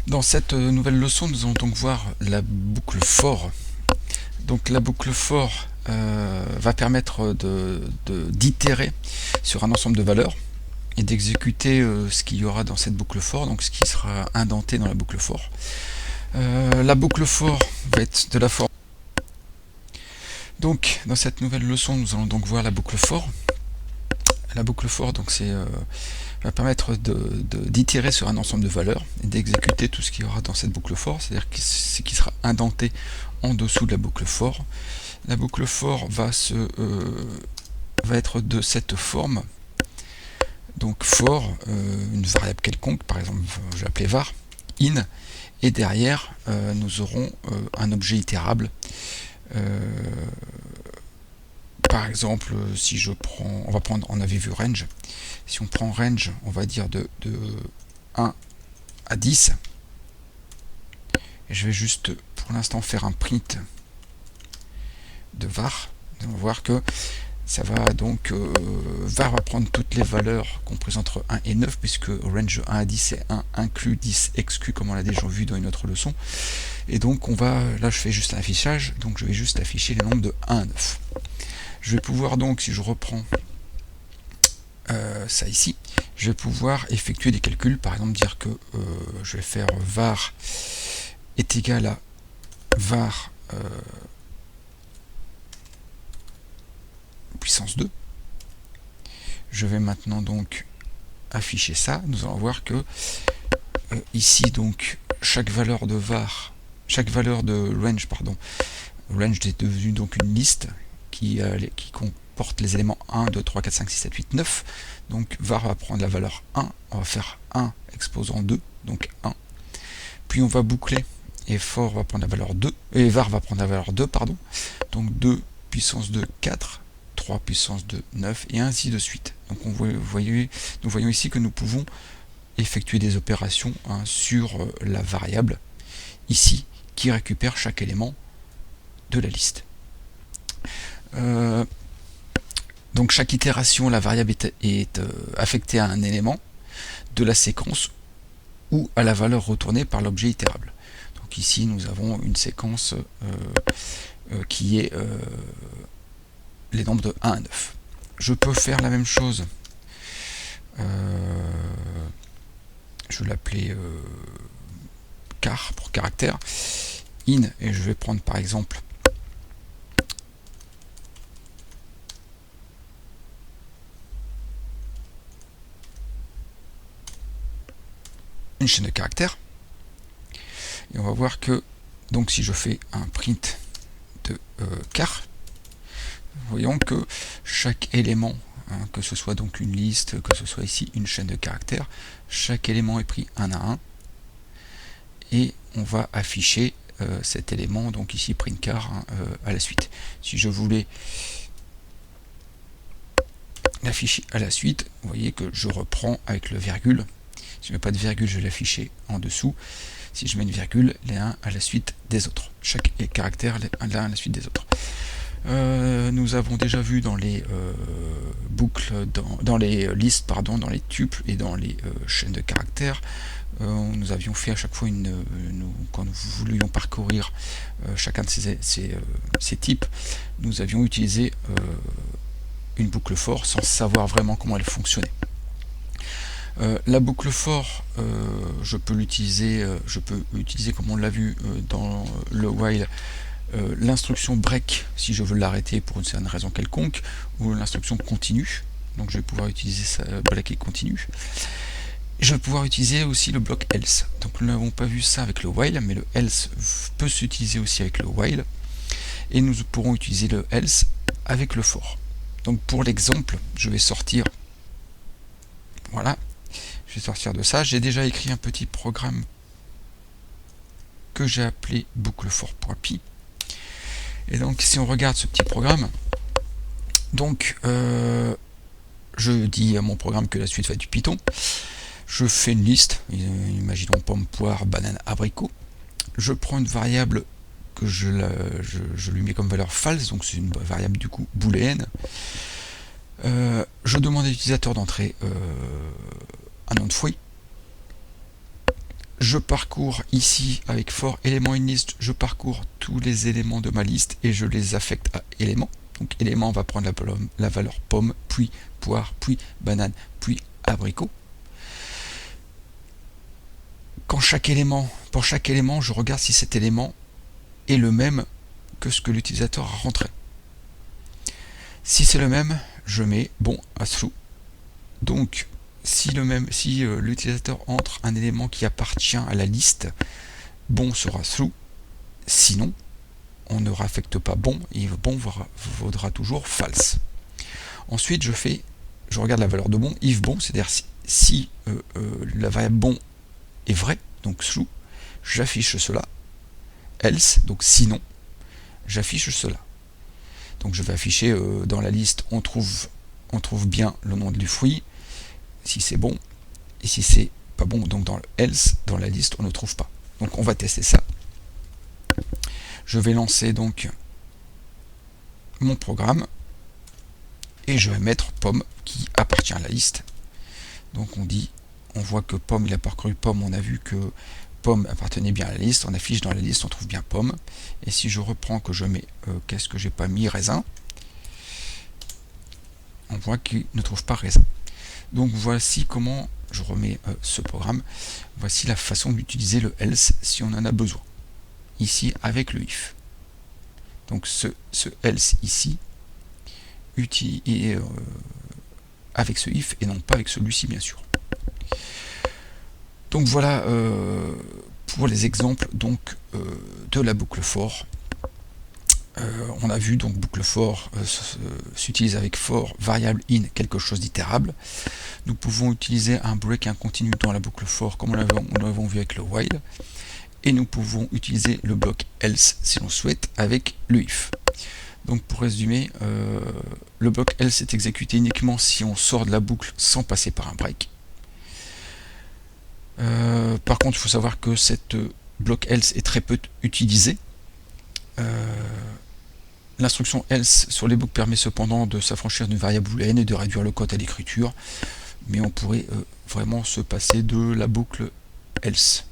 Dans cette nouvelle leçon, nous allons donc voir la boucle for. Donc la boucle for va permettre d'itérer sur un ensemble de valeurs et d'exécuter ce qu'il y aura dans cette boucle for, donc ce qui sera indenté dans la boucle for. La boucle for va être de la forme. Donc dans cette nouvelle leçon, nous allons donc voir la boucle for. La boucle for, donc va permettre d'itérer sur un ensemble de valeurs et d'exécuter tout ce qu'il y aura dans cette boucle for, c'est-à-dire ce qui sera indenté en dessous de la boucle for. La boucle for va être de cette forme. Donc for, une variable quelconque, par exemple je vais l'appeler var, in, et derrière nous aurons un objet itérable. Par exemple, si je prends, on avait vu range, si on prend range, on va dire de 1 à 10, et je vais juste pour l'instant faire un print de var. On va voir que ça va donc, var va prendre toutes les valeurs comprises entre 1 et 9, puisque range 1 à 10 c'est 1 inclus, 10 exclu, comme on l'a déjà vu dans une autre leçon. Et donc là je fais juste un affichage, donc je vais juste afficher les nombres de 1 à 9. Je vais pouvoir donc, si je reprends ça ici, je vais pouvoir effectuer des calculs, par exemple dire que je vais faire var est égal à var puissance 2. Je vais maintenant donc afficher ça. Nous allons voir que ici donc chaque valeur de range, range est devenu donc une liste qui comporte les éléments 1, 2, 3, 4, 5, 6, 7, 8, 9. Donc var va prendre la valeur 1, on va faire 1 exposant 2, donc 1. Puis on va boucler et for va prendre la valeur 2, et var va prendre la valeur 2, pardon. Donc 2 puissance 2, 4, 3 puissance 2, 9, et ainsi de suite. Donc nous voyons ici que nous pouvons effectuer des opérations sur la variable, ici, qui récupère chaque élément de la liste. Donc chaque itération, la variable est affectée à un élément de la séquence ou à la valeur retournée par l'objet itérable. Donc ici nous avons une séquence qui est les nombres de 1 à 9. Je peux faire la même chose, je vais l'appeler car pour caractère, in, et je vais prendre par exemple une chaîne de caractères, et on va voir que donc si je fais un print de car, voyons que chaque élément, que ce soit donc une liste, que ce soit ici une chaîne de caractères, chaque élément est pris un à un, et on va afficher cet élément, donc ici print car, à la suite. Si je voulais l'afficher à la suite, vous voyez que je reprends avec le virgule. Si je ne mets pas de virgule, je vais l'afficher en dessous. Si je mets une virgule, les uns à la suite des autres. Chaque caractère l'un à la suite des autres. Nous avons déjà vu dans les boucles, dans les listes, pardon, dans les tuples et dans les chaînes de caractères, nous avions fait à chaque fois quand nous voulions parcourir chacun de ces types, nous avions utilisé une boucle for sans savoir vraiment comment elle fonctionnait. La boucle for, je peux utiliser comme on l'a vu dans le while, l'instruction break si je veux l'arrêter pour une certaine raison quelconque, ou l'instruction continue. Donc je vais pouvoir utiliser ça, break et continue. Je vais pouvoir utiliser aussi le bloc else. Donc nous n'avons pas vu ça avec le while, mais le else peut s'utiliser aussi avec le while, et nous pourrons utiliser le else avec le for. Donc pour l'exemple, je vais sortir, voilà, je vais sortir de ça. J'ai déjà écrit un petit programme que j'ai appelé boucle for.py. Et donc si on regarde ce petit programme, donc je dis à mon programme que la suite va être du Python. Je fais une liste, imaginons pomme, poire, banane, abricot. Je prends une variable que je lui mets comme valeur false, donc c'est une variable du coup booléenne. Je demande à l'utilisateur d'entrer un nom de fruit. je parcours ici avec for élément in list, je parcours tous les éléments de ma liste et je les affecte à éléments. Donc élément va prendre la valeur pomme, puis poire, puis banane, puis abricot. Pour chaque élément, je regarde si cet élément est le même que ce que l'utilisateur a rentré. Si c'est le même, je mets bon à true. Donc si l'utilisateur entre un élément qui appartient à la liste, bon sera true. Sinon, on ne raffecte pas bon, et bon vaudra toujours false. Ensuite, je regarde la valeur de bon, if bon, c'est-à-dire si la variable bon est vraie, donc true, j'affiche cela. Else, donc sinon, j'affiche cela. Donc je vais afficher dans la liste, on trouve bien le nom du fruit, si c'est bon, et si c'est pas bon, donc dans le else, dans la liste, on ne trouve pas. Donc on va tester ça. Je vais lancer donc mon programme et je vais mettre pomme qui appartient à la liste. Donc on voit que pomme, il a parcouru pomme, on a vu que pomme appartenait bien à la liste, on affiche dans la liste, on trouve bien pomme. Et si je reprends que je mets, qu'est-ce que j'ai pas mis, raisin, on voit qu'il ne trouve pas raisin. Donc voici comment je remets ce programme. Voici la façon d'utiliser le else si on en a besoin. Ici avec le if. Donc ce else ici avec ce if et non pas avec celui-ci bien sûr. Donc voilà pour les exemples donc de la boucle for. On a vu donc boucle for s'utilise avec for variable in quelque chose d'itérable. Nous pouvons utiliser un break continu dans la boucle for comme nous l'avons vu avec le while. Et nous pouvons utiliser le bloc else si l'on souhaite avec le if. Donc pour résumer, le bloc else est exécuté uniquement si on sort de la boucle sans passer par un break. Par contre, il faut savoir que cette bloc else est très peu utilisé. L'instruction else sur les boucles permet cependant de s'affranchir d'une variable booléenne et de réduire le code à l'écriture, mais on pourrait vraiment se passer de la boucle else.